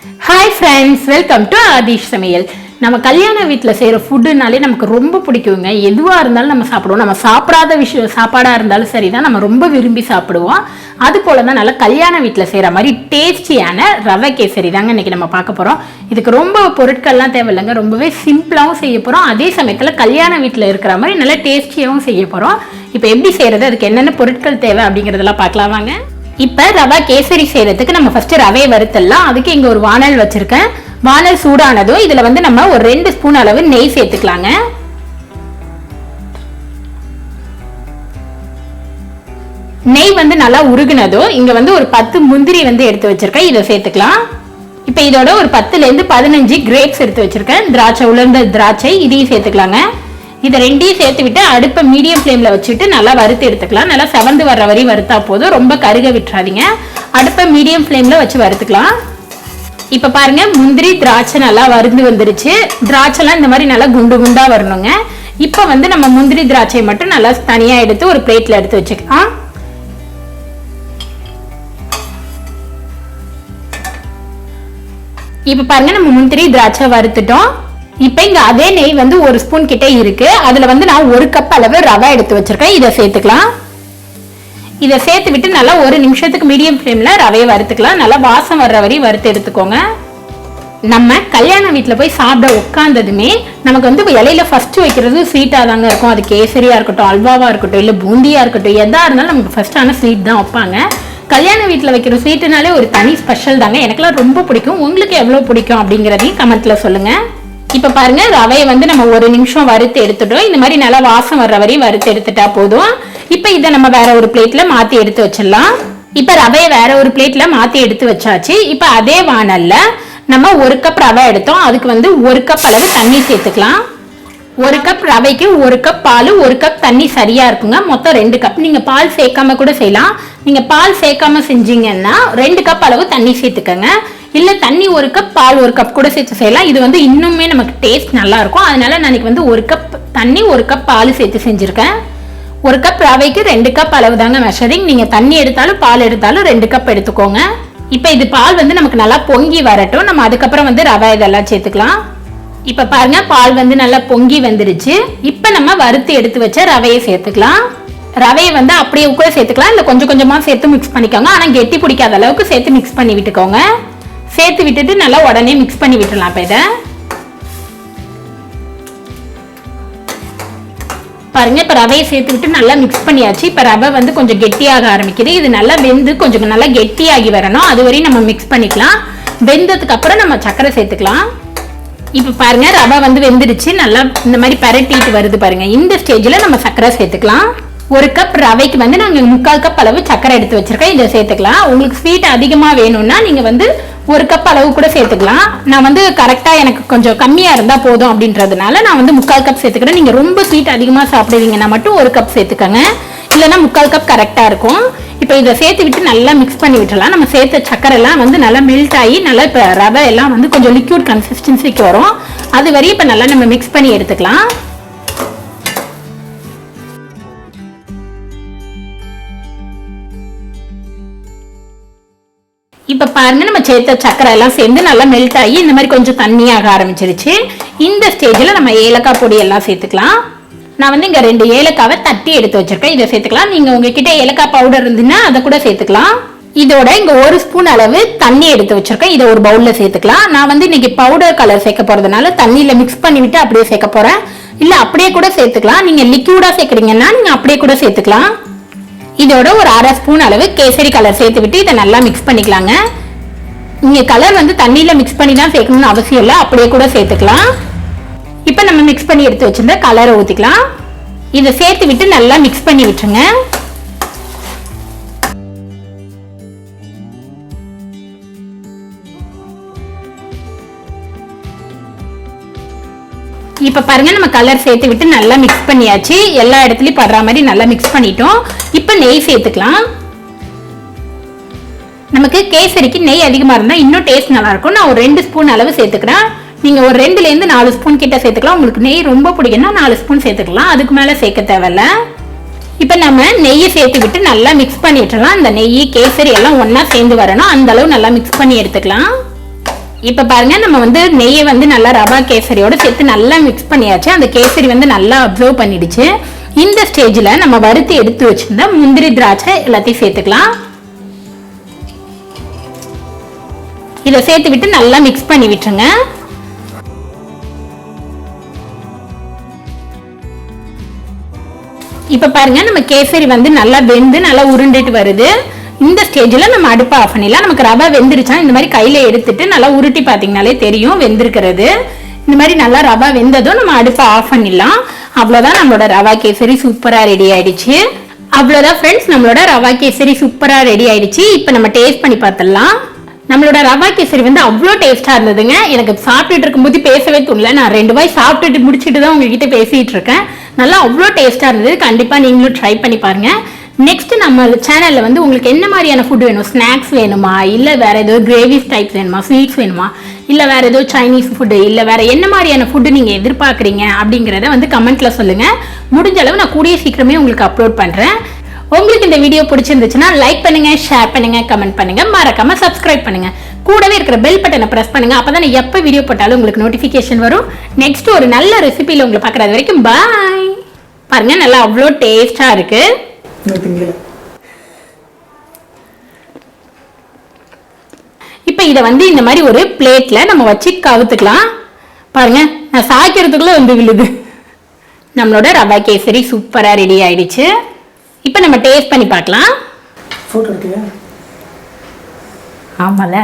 Hi friends, welcome to Aadhish Samayal. நம்ம கல்யாண வீட்ல செய்யற ஃபுட்னாலே நமக்கு ரொம்ப பிடிக்குங்க. எதுவா இருந்தாலும் நம்ம சாப்பிடுவோம். நம்ம சாப்பிடாத சாப்பாடா இருந்தாலும் சரிதான், நம்ம ரொம்ப விரும்பி சாப்பிடுவோம். அது போல தான் நல்ல கல்யாண வீட்ல செய்யற மாதிரி டேஸ்டியான ரவை கேசரி தாங்க இன்னைக்கு நம்ம பார்க்க போறோம். இதுக்கு ரொம்ப பொருட்கள்லாம் தேவையில்லைங்க. ரொம்பவே சிம்பிளாவும் செய்ய போறோம். அதே சமயத்துல கல்யாண வீட்ல இருக்கிற மாதிரி நல்ல டேஸ்டியாவும் செய்ய போறோம். இப்போ எப்படி செய்யறது, அதுக்கு என்னென்ன பொருட்கள் தேவை அப்படிங்கறதெல்லாம் பார்க்கலாம் வாங்க. இப்ப ரவா கேசரி செய்யறதுக்கு நம்ம ஃபர்ஸ்ட் ரவையை வறுத்தலாம். அதுக்கு இங்க ஒரு வானல் வச்சிருக்கேன். வானல் சூடானதும் இதுல வந்து நம்ம ஒரு 2 ஸ்பூன் அளவு நெய் சேர்த்துக்கலாங்க. நெய் வந்து நல்லா உருகுனதும் இங்க வந்து ஒரு 10 முந்திரி வந்து எடுத்து வச்சிருக்கேன், இதை சேர்த்துக்கலாம். இப்ப இதோட ஒரு 10ல இருந்து 15 கிரேப்ஸ் எடுத்து வச்சிருக்கேன், திராட்சை, உலர்ந்த திராட்சை, இதையும் சேர்த்துக்கலாங்க. இதை ரெண்டையும் சேர்த்து விட்டு அடுப்பை மீடியம் ஃப்ளேம்ல வச்சுட்டு நல்லா வறுத்து எடுத்துக்கலாம். நல்லா செவந்து வர்ற வரை வறுத்தா போதும், ரொம்ப கருக விட்டுறாதீங்க. அடுப்பை மீடியம் ஃப்ளேம்ல வச்சு வறுத்துக்கலாம். இப்ப பாருங்க, முந்திரி திராட்சை நல்லா வறுந்து வந்துருச்சு. திராட்சைலாம் இந்த மாதிரி நல்லா குண்டு குண்டா வரணுங்க. இப்ப வந்து நம்ம முந்திரி திராட்சை மட்டும் நல்லா தனியா எடுத்து ஒரு பிளேட்ல எடுத்து வச்சுக்கலாம். இப்ப பாருங்க, நம்ம முந்திரி திராட்சை வறுத்துட்டோம். இப்ப இங்க அதே நெய் வந்து 1 ஸ்பூன் கிட்ட இருக்கு. அதுல வந்து நான் 1 கப் அளவு ரவை எடுத்து வச்சிருக்கேன், இதை சேர்த்துக்கலாம். இதை சேர்த்து விட்டு நல்லா 1 நிமிஷத்துக்கு மீடியம் ஃப்ளேம்ல ரவையை வறுத்துக்கலாம். நல்லா வாசம் வர்ற வரை வறுத்து எடுத்துக்கோங்க. நம்ம கல்யாண வீட்டுல போய் சாப்பிட உட்கார்ந்ததுமே நமக்கு வந்து இலையில ஃபர்ஸ்ட் வைக்கிறது ஸ்வீட்டா தாங்க இருக்கும். அது கேசரியா இருக்கட்டும், அல்வாவா இருக்கட்டும், இல்ல பூந்தியா இருக்கட்டும், எதா இருந்தாலும் நமக்கு ஃபர்ஸ்டான ஸ்வீட் தான் வைப்பாங்க. கல்யாண வீட்டுல வைக்கிற ஸ்வீட்டுனாலே ஒரு தனி ஸ்பெஷல் தாங்க. எனக்குலாம் ரொம்ப பிடிக்கும். உங்களுக்கு எவ்வளவு பிடிக்கும் அப்படிங்கறதையும் கமெண்ட்ல சொல்லுங்க. இப்ப பாருங்க, ரவையை வந்து நம்ம 1 நிமிஷம் வறுத்து எடுத்துட்டோம். இந்த மாதிரி நல்லா வாசம் வர்ற வரையும் வறுத்து எடுத்துட்டா போதும். இப்ப இதை நம்ம வேற ஒரு பிளேட்ல மாத்தி எடுத்து வச்சிடலாம். இப்ப ரவையை வேற ஒரு பிளேட்ல மாத்தி எடுத்து வச்சாச்சு. இப்ப அதே வானல்ல நம்ம 1 கப் ரவை எடுத்தோம், அதுக்கு வந்து 1 கப் அளவு தண்ணி சேர்த்துக்கலாம். 1 கப் ரவைக்கு 1 கப் பால், 1 கப் தண்ணி சரியா இருக்குங்க. மொத்தம் 2 கப். நீங்க பால் சேர்க்காம கூட செய்யலாம். நீங்க பால் சேர்க்காம செஞ்சீங்கன்னா 2 கப் அளவு தண்ணி சேர்த்துக்கங்க. இல்ல தண்ணி 1 கப் பால் 1 கப் கூட சேர்த்து செய்யலாம். இது வந்து இன்னுமே நமக்கு டேஸ்ட் நல்லா இருக்கும். அதனால நான் வந்து 1 கப் தண்ணி 1 கப் பால் சேர்த்து செஞ்சிருக்கேன். 1 கப் ரவைக்கு 2 கப் அளவு தாங்க மெஷரிங். நீங்க தண்ணி எடுத்தாலும் பால் எடுத்தாலும் 2 கப் எடுத்துக்கோங்க. இப்ப இது பால் வந்து நமக்கு நல்லா பொங்கி வரட்டும். நம்ம அதுக்கப்புறம் வந்து ரவை இதெல்லாம் சேர்த்துக்கலாம். இப்ப பாருங்க, பால் வந்து நல்லா பொங்கி வந்துருச்சு. இப்ப நம்ம வறுத்து எடுத்து வச்ச ரவையை சேர்த்துக்கலாம். ரவையை வந்து அப்படியே கூட சேர்த்துக்கலாம், இல்ல கொஞ்சம் கொஞ்சமா சேர்த்து மிக்ஸ் பண்ணிக்கோங்க. ஆனா கெட்டி பிடிக்காத அளவுக்கு சேர்த்து மிக்ஸ் பண்ணி விட்டுக்கோங்க. சேர்த்து விட்டுட்டு நல்லா உடனே மிக்ஸ் பண்ணி விட்டுலாம். இப்ப இதை பாருங்க, இப்ப ரவையை சேர்த்து விட்டு நல்லா மிக்ஸ் பண்ணியாச்சு. இப்ப ரவை வந்து கொஞ்சம் கெட்டியாக ஆரம்பிக்குது. இது நல்லா வெந்து கொஞ்சம் நல்லா கெட்டியாகி வரணும், அது வரையும் நம்ம மிக்ஸ் பண்ணிக்கலாம். வெந்ததுக்கு அப்புறம் நம்ம சர்க்கரை சேர்த்துக்கலாம். இப்ப பாருங்க, ரவை வந்து வெந்துடுச்சு. நல்லா இந்த மாதிரி பரட்டிட்டு வருது பாருங்க. இந்த ஸ்டேஜ்ல நம்ம சர்க்கரை சேர்த்துக்கலாம். 1 கப் ரவைக்கு வந்து நாங்க 3/4 கப் அளவு சர்க்கரை எடுத்து வச்சிருக்கேன், இதை சேர்த்துக்கலாம். உங்களுக்கு ஸ்வீட் அதிகமா வேணும்னா நீங்க வந்து 1 கப் அளவு கூட சேர்த்துக்கலாம். நான் வந்து கரெக்டா எனக்கு கொஞ்சம் கம்மியா இருந்தா போதும் அப்படின்றதுனால நான் வந்து 3/4 கப் சேர்த்துக்கிறேன். நீங்க ரொம்ப ஸ்வீட் அதிகமா சாப்பிடுவீங்கன்னா மட்டும் 1 கப் சேர்த்துக்கங்க, இல்லைன்னா 3/4 கப் கரெக்டா இருக்கும். இப்போ இதை சேர்த்து விட்டு நல்லா மிக்ஸ் பண்ணி விட்டுலாம். நம்ம சேர்த்த சர்க்கரை எல்லாம் வந்து நல்லா மெல்ட் ஆகி நல்லா இப்போ ரவை எல்லாம் வந்து கொஞ்சம் லிக்யூட் கன்சிஸ்டன்சிக்கு வரும். அது வரையும் இப்போ நல்லா நம்ம மிக்ஸ் பண்ணி எடுத்துக்கலாம். இப்ப பாருங்க, நம்ம சேர்த்த சர்க்கரை எல்லாம் சேர்ந்து நல்லா மெல்ட் ஆகி இந்த மாதிரி கொஞ்சம் தண்ணியாக ஆரம்பிச்சிருச்சு. இந்த ஸ்டேஜ்ல நம்ம ஏலக்காய் பொடி எல்லாம் சேர்த்துக்கலாம். நான் வந்து இங்க 2 ஏலக்காவை தட்டி எடுத்து வச்சிருக்கேன், இதை சேர்த்துக்கலாம். நீங்க உங்ககிட்ட ஏலக்காய் பவுடர் இருந்துன்னா அதை கூட சேர்த்துக்கலாம். இதோட இங்க 1 ஸ்பூன் அளவு தண்ணி எடுத்து வச்சிருக்கேன், இதை ஒரு பவுல்ல சேர்த்துக்கலாம். நான் வந்து இன்னைக்கு பவுடர் கலர் சேர்க்க போறதுனால தண்ணியில மிக்ஸ் பண்ணி விட்டு அப்படியே சேர்க்க போறேன். இல்ல அப்படியே கூட சேர்த்துக்கலாம். நீங்க லிக்யூடா சேர்க்கறீங்கன்னா நீங்க அப்படியே கூட சேர்த்துக்கலாம். இதோட ஒரு 1/2 ஸ்பூன் அளவு கேசரி கலர் சேர்த்து விட்டு இதை நல்லா மிக்ஸ் பண்ணிக்கலாங்க. நீங்க கலர் வந்து தண்ணியில மிக்ஸ் பண்ணி தான் சேர்க்கணும்னு அவசியம் இல்லை, அப்படியே கூட சேர்த்துக்கலாம். இப்ப நம்ம மிக்ஸ் பண்ணி எடுத்து வச்சிருந்த கலரை ஊத்திக்கலாம். இதை சேர்த்து விட்டு நல்லா மிக்ஸ் பண்ணி விட்டுருங்க. இப்ப பாருங்க, நம்ம கலர் சேர்த்து விட்டு நல்லா மிக்ஸ் பண்ணியாச்சு. எல்லா இடத்துலயும் படுற மாதிரி நல்லா மிக்ஸ் பண்ணிட்டோம். இப்ப நெய் சேர்த்துக்கலாம். நமக்கு கேசரிக்கு நெய் அதிகமா இருந்தா இன்னும் டேஸ்ட் நல்லா இருக்கும். நான் ஒரு 2 ஸ்பூன் அளவு சேர்த்துக்கிறேன். நீங்க ஒரு 2ல இருந்து 4 ஸ்பூன் கிட்ட சேர்த்துக்கலாம். உங்களுக்கு நெய் ரொம்ப பிடிக்கும்னா 4 ஸ்பூன் சேர்த்துக்கலாம், அதுக்கு மேல சேர்க்க தேவையில்ல. இப்ப நம்ம நெய்யை சேர்த்து விட்டு நல்லா மிக்ஸ் பண்ணிட்டுலாம். அந்த நெய் கேசரி எல்லாம் ஒன்னா சேர்ந்து வரணும், அந்த அளவு நல்லா மிக்ஸ் பண்ணி எடுத்துக்கலாம். இப்போ பாருங்க நம்ம வந்து நெய்யை வந்து நல்லா ரவா கேசரியோட சேர்த்து நல்லா மிக்ஸ் பண்ணியாச்சு. அந்த கேசரி வந்து நல்லா அப்சர்வ் பண்ணிடுச்சு. இந்த ஸ்டேஜ்ல நம்ம வறுத்து எடுத்து வச்சிருந்த முந்திரி திராட்சை எல்லாத்தையும் சேர்த்துக்கலாம். இதை சேர்த்து விட்டு நல்லா மிக்ஸ் பண்ணி விட்டுருங்க. இப்ப பாருங்க நம்ம கேசரி வந்து நல்லா வெந்து நல்லா உருண்டுட்டு வருது. இந்த ஸ்டேஜ்ல நம்ம அடுப்பை ஆஃப் பண்ணிடலாம். நமக்கு ரவை வெந்துருச்சா இந்த மாதிரி கையில எடுத்துட்டு நல்லா உருட்டி பாத்தீங்கன்னாலே தெரியும் வெந்திருக்கிறது. இந்த மாதிரி நல்லா ரவை வெந்ததும் நம்ம அடுப்பை ஆஃப் பண்ணிடலாம். அவ்வளவுதான் நம்மளோட ரவா கேசரி சூப்பரா ரெடி ஆயிடுச்சு. அவ்வளவுதான் ஃப்ரெண்ட்ஸ், நம்மளோட ரவா கேசரி சூப்பரா ரெடி ஆயிடுச்சு. இப்ப நம்ம டேஸ்ட் பண்ணி பார்த்துடலாம். நம்மளோட ரவா கேசரி வந்து அவ்வளோ டேஸ்டா இருந்ததுங்க. எனக்கு சாப்பிட்டுட்டு இருக்கும்போது பேசவே தோணல. நான் 2 வாய் சாப்பிட்டுட்டு முடிச்சுட்டு தான் உங்ககிட்ட பேசிட்டு இருக்கேன். நல்லா அவ்வளோ டேஸ்டா இருந்தது. கண்டிப்பா நீங்களும் ட்ரை பண்ணி பாருங்க. நெக்ஸ்ட் நம்ம சேனல்ல வந்து உங்களுக்கு என்ன மாதிரியான ஃபுட் வேணும், ஸ்நாக்ஸ் வேணுமா, இல்ல வேற ஏதோ கிரேவிஸ் டைப்ஸ் வேணுமா, ஸ்வீட்ஸ் வேணுமா, இல்ல வேற ஏதோ சைனீஸ் ஃபுட், இல்ல வேற என்ன மாதிரியான ஃபுட் நீங்க எதிர்பார்க்குறீங்க அப்படிங்கறத வந்து கமெண்ட்ல சொல்லுங்க. முடிஞ்ச அளவு நான் கூடிய சீக்கிரமே உங்களுக்கு அப்லோட் பண்றேன். உங்களுக்கு இந்த வீடியோ பிடிச்சிருந்துச்சுன்னா லைக் பண்ணுங்க, ஷேர் பண்ணுங்க, கமெண்ட் பண்ணுங்க, மறக்காம சப்ஸ்கிரைப் பண்ணுங்க. கூடவே இருக்கிற பெல் பட்டனை பிரஸ் பண்ணுங்க. அப்பதான் எப்ப வீடியோ போட்டாலும் உங்களுக்கு நோட்டிபிகேஷன் வரும். நெக்ஸ்ட் ஒரு நல்ல ரெசிபில உங்களை பார்க்கறது வரைக்கும் பாய். பாருங்க நல்லா அவ்வளோ டேஸ்டா இருக்கு. இப்ப இத வந்து இந்த மாதிரி ஒரு பிளேட்ல நம்ம வச்சு கவுத்துக்கலாம். பாருங்க நான் சாய்க்கிறதுக்குள்ள வந்து விழுது. நம்மளோட ரவா கேசரி சூப்பரா ரெடி ஆயிடுச்சு. இப்ப நம்ம டேஸ்ட் பண்ணி பார்க்கலாம். போட்டோ எடுத்தியா? ஆமால.